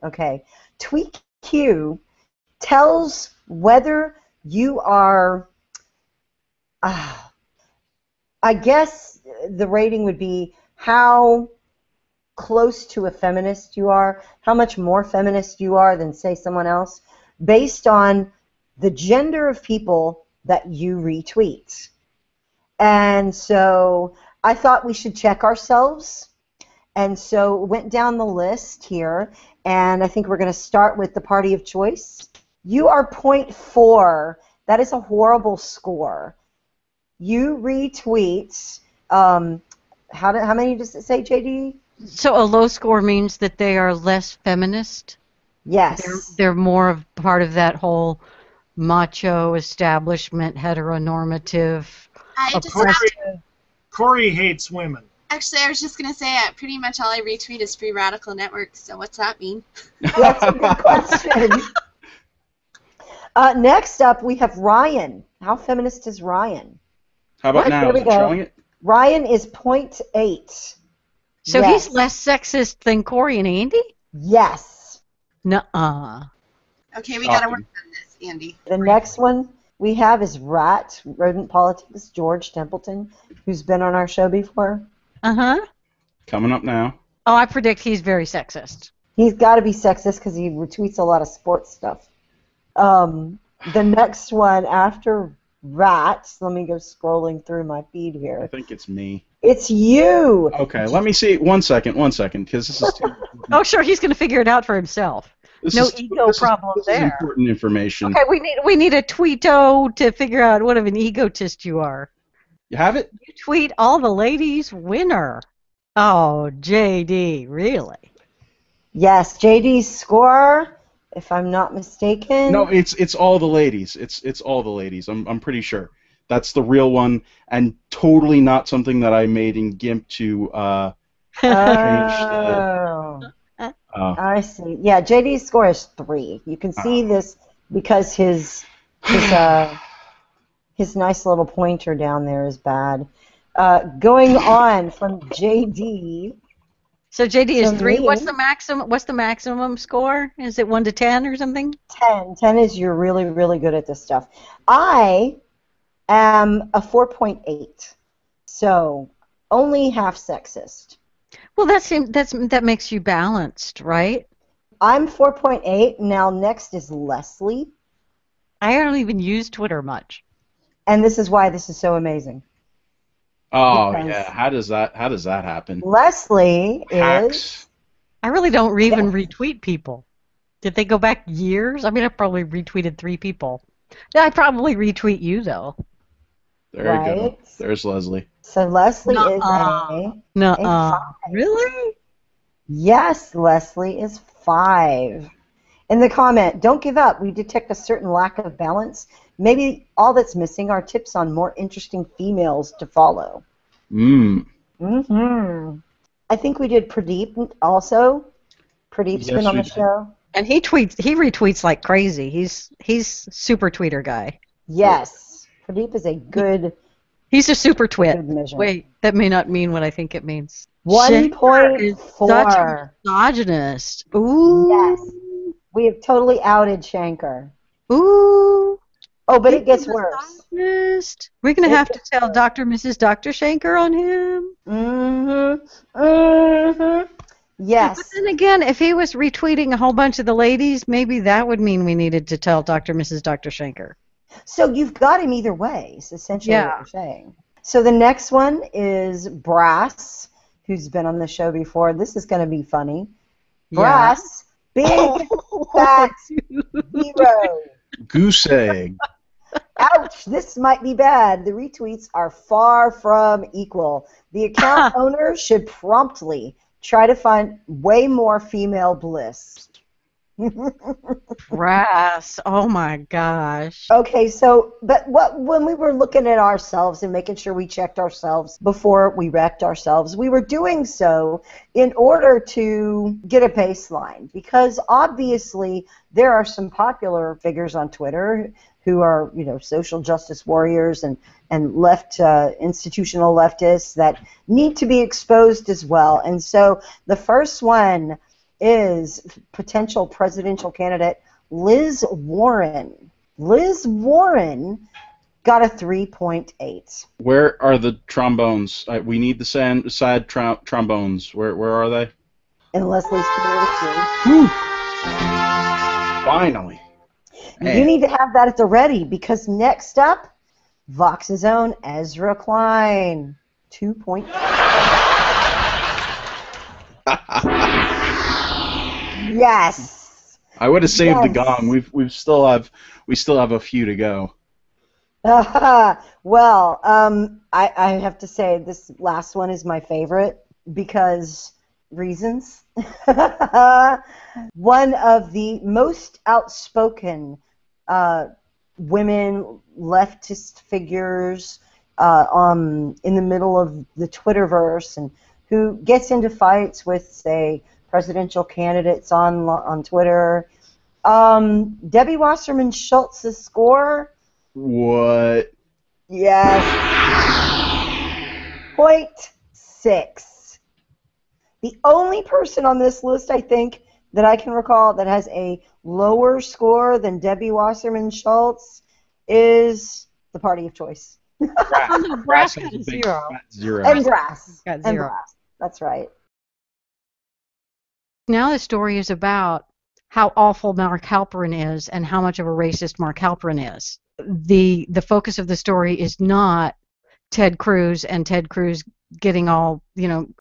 Okay. Tweet Q tells whether you are, I guess the rating would be how close to a feminist you are, how much more feminist you are than, say, someone else, based on the gender of people that you retweet. And so I thought we should check ourselves, and so went down the list here, and I think we're going to start with the party of choice. You are 0.4. That is a horrible score. You retweet, how many does it say, JD? So a low score means that they are less feminist? Yes. They're more of part of that whole macho establishment, heteronormative, oppressive. Corey hates women. Actually, I was just going to say pretty much all I retweet is Free Radical Network, so what's that mean? That's a good question. Next up, we have Ryan. How feminist is Ryan? How about now? Is it showing it? Ryan is 0.8. So yes. He's less sexist than Corey and Andy? Yes. Nuh-uh. Okay, we got to work on this, Andy. The next one we have is Rat, Rodent Politics, George Templeton, who's been on our show before. Uh-huh. Coming up now. Oh, I predict he's very sexist. He's got to be sexist because he retweets a lot of sports stuff. The next one after Rat, let me go scrolling through my feed here. I think it's me. It's you. Okay, let me see. One second, because this is too Oh, sure, he's going to figure it out for himself. Ego problem this there. Is important information. Okay, we need a tweeto to figure out what of an egotist you are. You have it? You tweet all the ladies winner. Oh, JD, really? Yes, JD's score, if I'm not mistaken. No, it's all the ladies. It's all the ladies. I'm pretty sure. That's the real one, and totally not something that I made in GIMP to change the... I see. Yeah, JD's score is 3. You can see this because his nice little pointer down there is bad. Going on from JD. So JD is 3. What's the maximum score? Is it 1 to 10 or something? 10. 10 is you're really, really good at this stuff. I am a 4.8. So only half sexist. Well, that makes you balanced, right? I'm 4.8. Now next is Leslie. I don't even use Twitter much. And this is why this is so amazing. Oh yeah, how does that happen? Leslie is. I really don't even retweet people. Did they go back years? I mean, I probably retweeted 3 people. I probably retweet you though. There you go. There's Leslie. So Leslie is a 5. Really? Yes, Leslie is 5. In the comment, don't give up. We detect a certain lack of balance. Maybe all that's missing are tips on more interesting females to follow. I think we did Pradeep also. Pradeep's been on the show. And he retweets like crazy. He's super tweeter guy. Yes. Pradeep is a good... He's a super twit. Wait, that may not mean what I think it means. 1.4. Such a misogynist. Ooh. Yes. We have totally outed Shankar. Ooh. Oh, but it gets worse. We're going to have to tell Dr. Mrs. Dr. Shankar on him. Yes. But then again, if he was retweeting a whole bunch of the ladies, maybe that would mean we needed to tell Dr. Mrs. Dr. Shankar. So you've got him either way, is essentially what you're saying. So the next one is Brass, who's been on the show before. This is going to be funny. Brass, big, fat, 0. Goose egg. Ouch, this might be bad. The retweets are far from equal. The account owner should promptly try to find way more female bliss. Brass. Oh my gosh. Okay, so, but when we were looking at ourselves and making sure we checked ourselves before we wrecked ourselves, we were doing so in order to get a baseline, because obviously there are some popular figures on Twitter who are, social justice warriors and institutional leftists that need to be exposed as well. And so the first one is potential presidential candidate Liz Warren. Liz Warren got a 3.8. Where are the trombones? We need the sad trombones. Where are they? In Leslie's community. Whew. Finally. You need to have that at the ready, because next up, Vox's own Ezra Klein, 2.5. Yes. I would have saved the gong. We still have a few to go. Well, I have to say this last one is my favorite because reasons. One of the most outspoken women leftist figures in the middle of the Twitterverse, and who gets into fights with, say, presidential candidates on Twitter. Debbie Wasserman Schultz's score. What? Yes. 0.6. The only person on this list, I think, that I can recall that has a lower score than Debbie Wasserman Schultz is the party of choice. Brass got a 0. Zero. And Brass. Got And 0. Brass. That's right. Now the story is about how awful Mark Halperin is and how much of a racist Mark Halperin is. The focus of the story is not Ted Cruz and Ted Cruz getting all,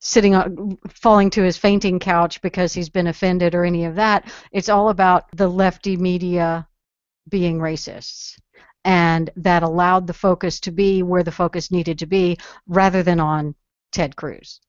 sitting on, falling to his fainting couch because he's been offended or any of that. It's all about the lefty media being racists. And that allowed the focus to be where the focus needed to be rather than on Ted Cruz.